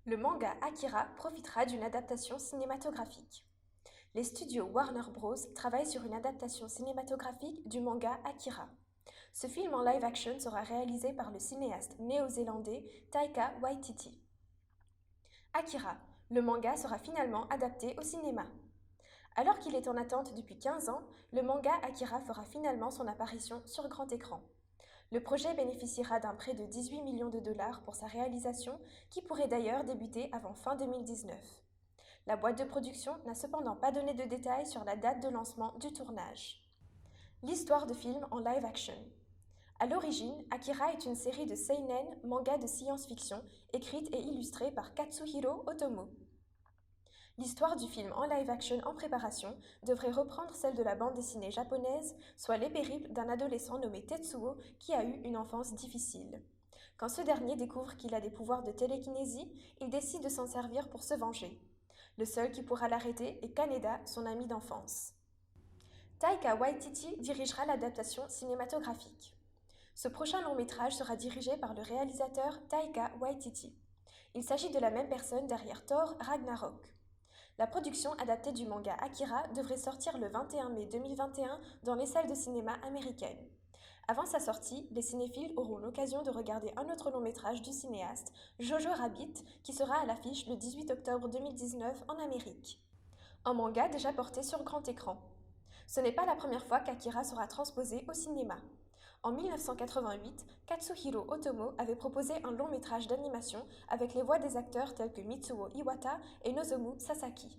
Le manga Akira profitera d'une adaptation cinématographique. Les studios Warner Bros. Travaillent sur une adaptation cinématographique du manga Akira. Ce film en live-action sera réalisé par le cinéaste néo-zélandais Taika Waititi. Akira, le manga sera finalement adapté au cinéma. Alors qu'il est en attente depuis 15 ans, le manga Akira fera finalement son apparition sur grand écran. Le projet bénéficiera d'un prêt de 18 millions de dollars pour sa réalisation, qui pourrait d'ailleurs débuter avant fin 2019. La boîte de production n'a cependant pas donné de détails sur la date de lancement du tournage. L'histoire de film en live-action. À l'origine, Akira est une série de seinen, manga de science-fiction, écrite et illustrée par Katsuhiro Otomo. L'histoire du film en live-action en préparation devrait reprendre celle de la bande dessinée japonaise, soit les périples d'un adolescent nommé Tetsuo qui a eu une enfance difficile. Quand ce dernier découvre qu'il a des pouvoirs de télékinésie, il décide de s'en servir pour se venger. Le seul qui pourra l'arrêter est Kaneda, son ami d'enfance. Taika Waititi dirigera l'adaptation cinématographique. Ce prochain long-métrage sera dirigé par le réalisateur Taika Waititi. Il s'agit de la même personne derrière Thor Ragnarok. La production adaptée du manga Akira devrait sortir le 21 mai 2021 dans les salles de cinéma américaines. Avant sa sortie, les cinéphiles auront l'occasion de regarder un autre long-métrage du cinéaste, Jojo Rabbit, qui sera à l'affiche le 18 octobre 2019 en Amérique. Un manga déjà porté sur grand écran. Ce n'est pas la première fois qu'Akira sera transposé au cinéma. En 1988, Katsuhiro Otomo avait proposé un long métrage d'animation avec les voix des acteurs tels que Mitsuo Iwata et Nozomu Sasaki.